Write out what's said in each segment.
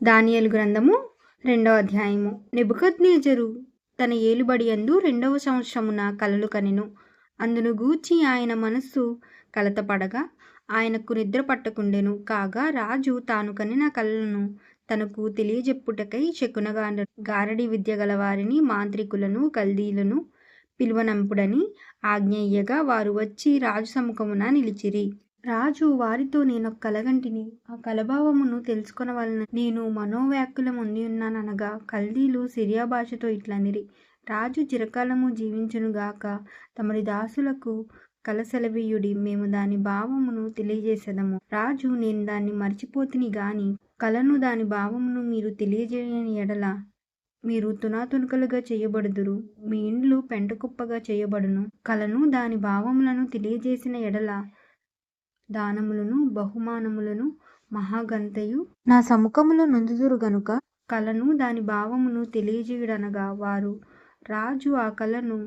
దానియేలు గ్రంథము 2వ అధ్యాయము. నెబుకద్నెజరు తన ఏలుబడియందు 2వ సంవత్సరమున కలలు కనెను. అందును గూర్చి ఆయన మనస్సు కలతపడగా ఆయనకు నిద్ర పట్టకుండెను. కాగా రాజు తాను కనిన కలలను తనకు తెలియజెప్పుటకై గారడి విద్య గల వారిని, మాంత్రికులను, కల్దీలను పిలువనంపుడని ఆజ్ఞ ఇయ్యగా వారు వచ్చి రాజు సముఖమున నిలిచిరి. రాజు వారితో, నేనొక కలగంటిని, ఆ కలభావమును తెలుసుకొనవలన నేను మనోవ్యాకులమొందియున్నాననగా కల్దీలు సిరియా భాషతో ఇట్లనిరి. రాజు చిరకాలము జీవించునుగాక, తమరి దాసులకు కల సెలవీయుడి, మేము దాని భావమును తెలియజేసెదము. రాజు, నేను దాన్ని మరచిపోతిని గాని కలను దాని భావమును మీరు తెలియజేయని ఎడల మీరు తునాతునకలుగా చేయబడుదురు, మీ ఇండ్లు పెంటకుప్పగా చేయబడును. కలను దాని భావములను తెలియజేసిన ఎడల దానములను బహుమానములను మహాఘనతయు నా సముఖములో నొందుదురు గనుక కలను దాని భావమును తెలియజేయుడనగా వారు రాజు ఆ కలను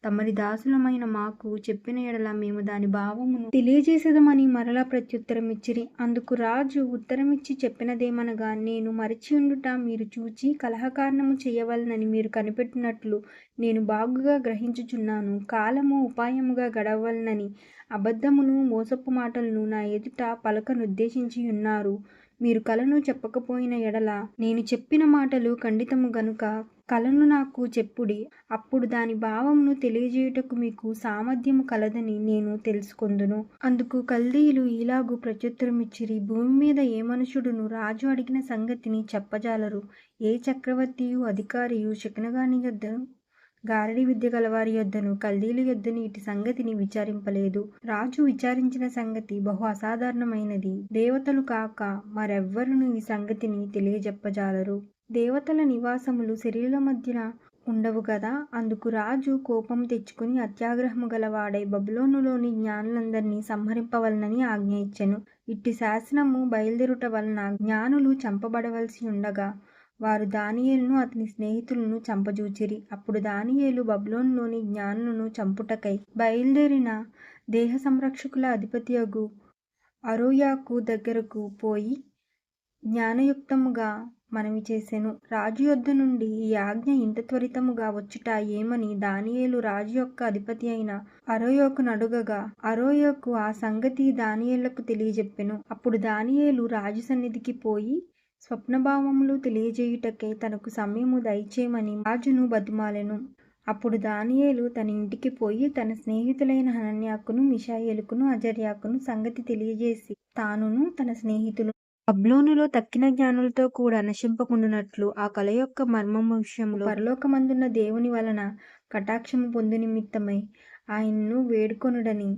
తమరి దాసులమైన మాకు చెప్పిన ఎడల మేము దాని భావమును తెలియజేసేదమని మరలా ప్రత్యుత్తరం ఇచ్చిరి. అందుకు రాజు ఉత్తరమిచ్చి చెప్పినదేమనగా, నేను మరచియుండుట మీరు చూచి కలహకారణము చేయవలనని మీరు కనిపెట్టినట్లు నేను బాగుగా గ్రహించుచున్నాను. కాలము ఉపాయముగా గడవలనని అబద్ధమును మోసపు మాటలను నా ఎదుట పలకనుద్దేశించియున్నారు. మీరు కలను చెప్పకపోయిన ఎడల నేను చెప్పిన మాటలు ఖండితము గనుక కలను నాకు చెప్పుడి, అప్పుడు దాని భావమును తెలియజేయుటకు మీకు సామర్థ్యము కలదని నేను తెలుసుకొందును. అందుకు కల్దీయులు ఇలాగు ప్రత్యుత్తరమిచ్చిరి, భూమి మీద ఏ మనుషుడును రాజు అడిగిన సంగతిని చెప్పజాలరు. ఏ చక్రవర్తియు అధికారియు శకునగాని యొద్దను, గారడి విద్య గలవారి యొద్దను, కల్దీల యొద్దను ఇటు సంగతిని విచారింపలేదు. రాజు విచారించిన సంగతి బహు అసాధారణమైనది. దేవతలు కాక మరెవ్వరును ఈ సంగతిని తెలియజెప్పజాలరు. దేవతల నివాసములు శరీరుల మధ్యన ఉండవు గదా. అందుకు రాజు కోపం తెచ్చుకుని అత్యాగ్రహము గలవాడై బబులోనులోని జ్ఞానులందరినీ సంహరింపవలనని ఆజ్ఞ ఇచ్చెను. ఇట్టి శాసనము బయలుదేరుట వలన జ్ఞానులు చంపబడవలసి ఉండగా వారు దానియేలును అతని స్నేహితులను చంపజూచిరి. అప్పుడు దానియేలు బబులోనులోని జ్ఞానులను చంపుటకై బయలుదేరిన దేహ సంరక్షకుల అధిపతియగు అరోయాకు దగ్గరకు పోయి జ్ఞానయుక్తముగా మనవి చేసెను. రాజు యొద్ద నుండి ఈ ఆజ్ఞ ఇంత త్వరితముగా వచ్చుట ఏమని దానియేలు రాజు యొక్క అధిపతి అయిన అరోయోకును అడుగగా అరోయోకు ఆ సంగతి దానియేలుకు తెలియజెప్పెను. అప్పుడు దానియేలు రాజు సన్నిధికి పోయి స్వప్నభావములు తెలియజేయుటకై తనకు సమయము దయచేయమని రాజును బతిమాలెను. అప్పుడు దానియేలు తన ఇంటికి పోయి తన స్నేహితులైన హనన్యాకును, మిషాయేలుకును, అజర్యాకును సంగతి తెలియజేసి తానును తన స్నేహితులు బబులోనులో తక్కిన జ్ఞానులతో కూడా నశింపకుండునట్లు ఆ కల యొక్క మర్మము విషయంలో పరలోకమందున్న దేవుని వలన కటాక్షము పొందు నిమిత్తమై ఆయన్ను వేడుకొనుడని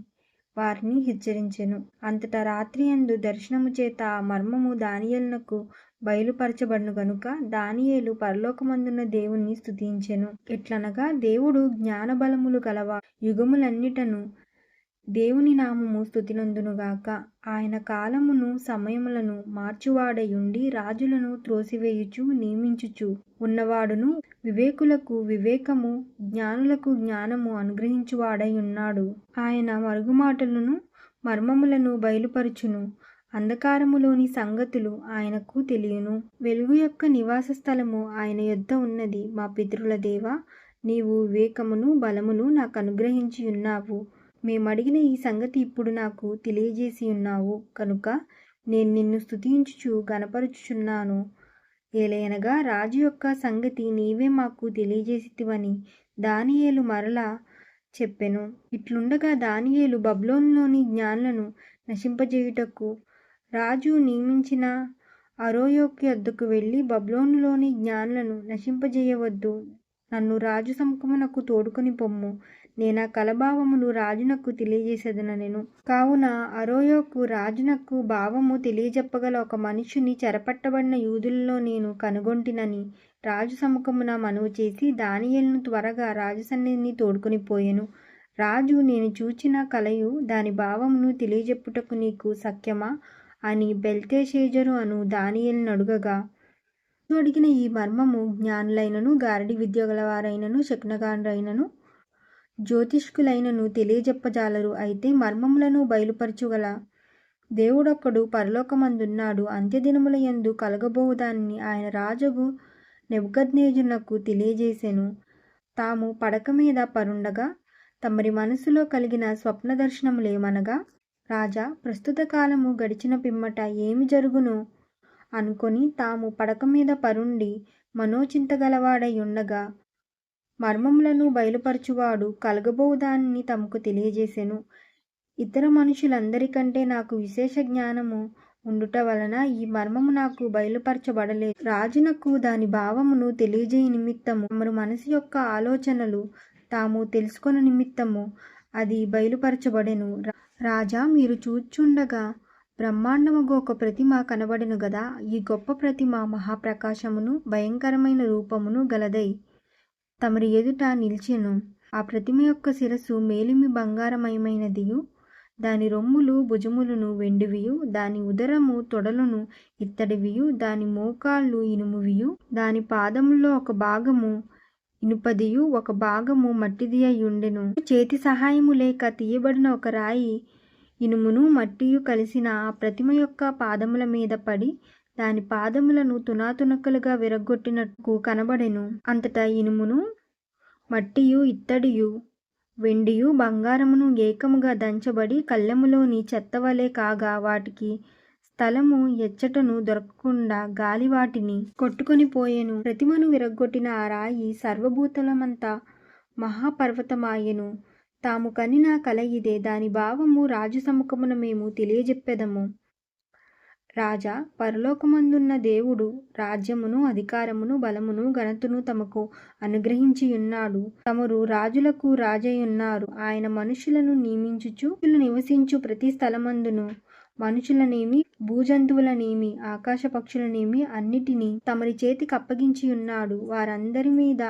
వారిని హెచ్చరించెను. అంతటా రాత్రియందు దర్శనము చేత ఆ మర్మము దానియేలునకు బయలుపరచబడును గనుక దానియేలు పరలోకమందున్న దేవుణ్ణి స్తుతించెను. ఎట్లనగా, దేవుడు జ్ఞానబలములు గలవా, యుగములన్నిటను దేవుని నామము స్తుతినందునుగాక. ఆయన కాలమును సమయములను మార్చువాడయుండి రాజులను త్రోసివేయుచు నియమించుచు ఉన్నవాడును, వివేకులకు వివేకము, జ్ఞానులకు జ్ఞానము అనుగ్రహించువాడయున్నాడు. ఆయన మరుగుమాటలను మర్మములను బయలుపరచును. అంధకారములోని సంగతులు ఆయనకు తెలియను. వెలుగు యొక్క నివాస స్థలము ఆయన యొద్ద ఉన్నది. మా పితరుల దేవా, నీవు వివేకమును బలమును నాకు అనుగ్రహించి ఉన్నావు. మేమడిగిన ఈ సంగతి ఇప్పుడు నాకు తెలియజేసి ఉన్నావు కనుక నేను నిన్ను స్తుతించుచు గణపరచుచున్నాను. ఏలయనగా రాజు యొక్క సంగతి నీవే మాకు తెలియజేసితివని దానియేలు మరలా చెప్పెను. ఇట్లుండగా దానియేలు బబులోనులోని జ్ఞానులను నశింపజేయుటకు రాజు నియమించిన అరోయోకు యొద్దకు వెళ్ళి, బబులోనులోని జ్ఞానులను నశింపజేయవద్దు, నన్ను రాజు సముఖమునకు తోడుకొని పొమ్ము, నేనా కలభావమును రాజునకు తెలియజేసేదనెను. కావున అరోయోకు రాజునకు భావము తెలియజెప్పగల ఒక మనుష్యుని చెరపట్టబడిన యూదులలో నేను కనుగొంటినని రాజు సముఖమున మనవి చేసి దానియేలును త్వరగా రాజు సన్నిధిని తోడుకొని పోయెను. రాజు, నేను చూచిన కలయు దాని భావమును తెలియజెప్పుటకు నీకు సఖ్యమా అని బెల్తెషాజరు అను దానియేలును అడుగగా, రాజు అడిగిన ఈ మర్మము జ్ఞానులైనను, గారడి విద్య గలవారైనను, శకునగాండ్రైనను, జ్యోతిష్కులైనను తెలియజెప్పజాలరు. అయితే మర్మములను బయలుపరచుగల దేవుడొక్కడు పరలోకమందున్నాడు. అంత్యదినముల యందు కలగబోవు దానిని ఆయన రాజగు నెబుకద్నెజరునకు తెలియజేసెను. తాము పడక మీద పరుండగా తమరి మనసులో కలిగిన స్వప్న దర్శనములేమనగా, రాజా, ప్రస్తుత కాలము గడిచిన పిమ్మట ఏమి జరుగునో అనుకొని తాము పడక మీద పరుండి మనోచింతగలవాడై ఉండగా, మర్మములను బయలుపరచువాడు కలగబోవు దానిని తమకు తెలియజేసెను. ఇతర మనుషులందరికంటే నాకు విశేష జ్ఞానము ఉండుట వలన ఈ మర్మము నాకు బయలుపరచబడలేదు. రాజునకు దాని భావమును తెలియజేయ నిమిత్తము తమరు మనసు యొక్క ఆలోచనలు తాము తెలుసుకొన నిమిత్తము అది బయలుపరచబడెను. రాజా, మీరు చూచుండగా బ్రహ్మాండముగు ఒక ప్రతిమ కనబడెను గదా. ఈ గొప్ప ప్రతిమ మహాప్రకాశమును భయంకరమైన రూపమును గలదై తమరి ఎదుట నిలిచెను. ఆ ప్రతిమ యొక్క శిరస్సు మేలిమి బంగారమయమైనదియు, దాని రొమ్ములు భుజములను వెండివియు, దాని ఉదరము తొడలను ఇత్తడివియు, దాని మోకాళ్ళు ఇనుమువియు, దాని పాదముల్లో ఒక భాగము ఇనుపదియు ఒక భాగము మట్టిది అయ్యుండెను. చేతి సహాయము లేక తీయబడిన ఒక రాయి ఇనుమును మట్టియు కలిసిన ఆ ప్రతిమ యొక్క పాదముల మీద పడి దాని పాదములను తునాతునకలుగా విరగ్గొట్టినట్టు కనబడెను. అంతటా ఇనుమును మట్టియు ఇత్తడియు వెండియు బంగారమును ఏకముగా దంచబడి కళ్ళెములోని చెత్తవలే కాగా, వాటికి స్థలము ఎచ్చటను దొరకకుండా గాలి వాటిని కొట్టుకొని పోయెను. ప్రతిమను విరగ్గొట్టిన ఆ రాయి సర్వభూతలమంతా మహాపర్వతమాయెను. తాము కనిన కల ఇదే. దాని భావము రాజు సముఖమున మేము తెలియజెప్పెదము. రాజా, పరలోకమందున్న దేవుడు రాజ్యమును అధికారమును బలమును ఘనతను తమకు అనుగ్రహించియున్నాడు. తమరు రాజులకు రాజయ్యున్నారు. ఆయన మనుషులను నియమించుచు నివసించు ప్రతి స్థలమందును మనుషులనేమి భూజంతువులనేమి ఆకాశ పక్షులనేమి అన్నిటినీ తమరి చేతికి అప్పగించియున్నాడు. వారందరి మీద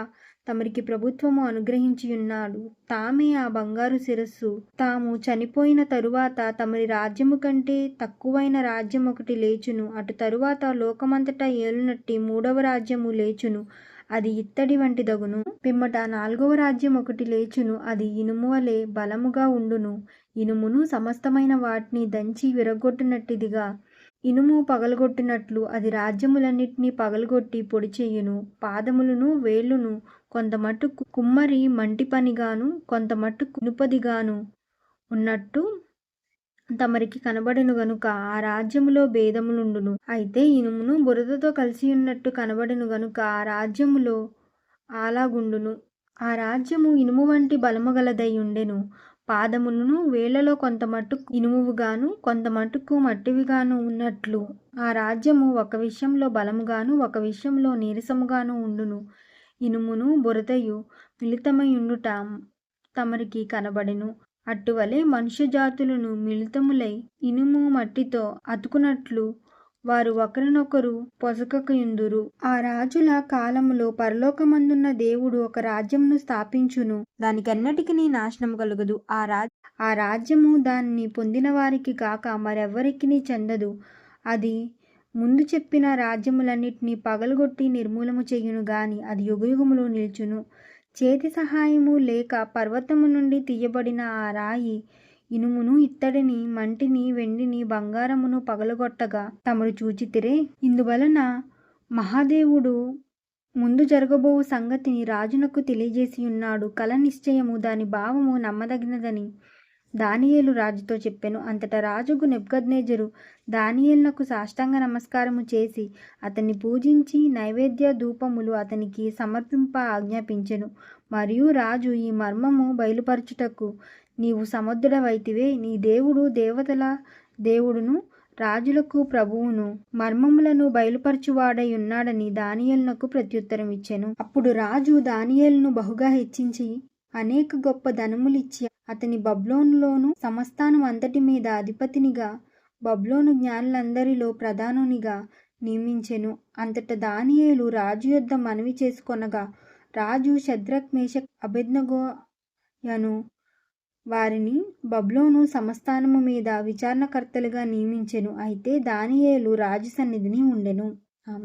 తమరికి ప్రభుత్వము అనుగ్రహించియున్నాడు. తామే ఆ బంగారు శిరస్సు. తాము చనిపోయిన తరువాత తమరి రాజ్యము కంటే తక్కువైన రాజ్యం ఒకటి లేచును. అటు తరువాత లోకమంతటా ఏలునట్టి మూడవ రాజ్యము లేచును. అది ఇత్తడి వంటిదగును. పిమ్మట నాలుగవ రాజ్యం ఒకటి లేచును. అది ఇనుము వలె బలముగా ఉండును. ఇనుమును సమస్తమైన వాటిని దంచి విరగొట్టినట్టిదిగా ఇనుము పగలగొట్టినట్లు అది రాజ్యములన్నిటినీ పగలగొట్టి పొడి చేయును. పాదములను వేళ్ళును కొంతమట్టుకు కుమ్మరి మంటి పనిగాను కొంతమట్టుకు ఇనుపదిగాను ఉన్నట్టు తమరికి కనబడెను గనుక ఆ రాజ్యములో భేదములుండును. అయితే ఇనుమును బురదతో కలిసియున్నట్టు కనబడెను గనుక ఆ రాజ్యములో అలాగుండును. ఆ రాజ్యము ఇనుము వంటి బలము గలదై ఉండెను. పాదములను వేళ్లలో కొంతమట్టుకు ఇనుముగాను కొంతమట్టుకు మట్టివిగాను ఉన్నట్లు ఆ రాజ్యము ఒక విషయంలో బలముగాను ఒక విషయంలో నీరసముగాను ఉండును. ఇనుమును బురదయు మిళితమై ఉండుట తమరికి కనబడెను. అట్టువలే మనుష్య జాతులను మిళితములై ఇనుము మట్టితో అతుకునట్లు వారు ఒకరినొకరు పొసగకయుందురు. ఆ రాజుల కాలములో పరలోకమందున్న దేవుడు ఒక రాజ్యమును స్థాపించును. దానికెన్నటికినీ నాశనము కలుగదు. ఆ రాజ్యము దానిని పొందిన వారికి గాక మరెవ్వరికిని చెందదు. అది ముందు చెప్పిన రాజ్యములన్నిటినీ పగలగొట్టి నిర్మూలము చెయ్యును గాని అది యుగయుగములు నిల్చును. చేతి సహాయము లేక పర్వతము నుండి తీయబడిన ఆ రాయి ఇనుమును ఇత్తడిని మంటిని వెండిని బంగారమును పగలగొట్టగా తమరు చూచితిరే. ఇందువలన మహాదేవుడు ముందు జరగబోవు సంగతిని రాజునకు తెలియజేసియున్నాడు. కల నిశ్చయము దాని భావము నమ్మదగినదని దానియేలు రాజుతో చెప్పెను. అంతటా రాజుకు నెబుకద్నెజరు దానియేలునకు సాష్టాంగ నమస్కారము చేసి అతన్ని పూజించి నైవేద్య ధూపములు అతనికి సమర్పింప ఆజ్ఞాపించెను. మరియు రాజు, ఈ మర్మము బయలుపరచుటకు నీవు సమర్థుడవైతివే. నీ దేవుడు దేవతల దేవుడును రాజులకు ప్రభువును మర్మములను బయలుపరచువాడై ఉన్నాడని దానియేలునకు ప్రత్యుత్తరం ఇచ్చెను. అప్పుడు రాజు దానియేలును బహుగా హెచ్చించి అనేక గొప్ప ధనములిచ్చి అతని బబులోనులోను సంస్థానం అంతటి మీద అధిపతినిగా బబులోను జ్ఞానులందరిలో ప్రధానునిగా నియమించెను. అంతట దానియేలు రాజు యొద్ద మనవి చేసుకొనగా రాజు షద్రక్ మేషక్ అబేద్నెగో యను వారిని బబులోను సంస్థానము మీద విచారణకర్తలుగా నియమించెను. అయితే దానియేలు రాజు సన్నిధిని ఉండెను. ఆమేన్.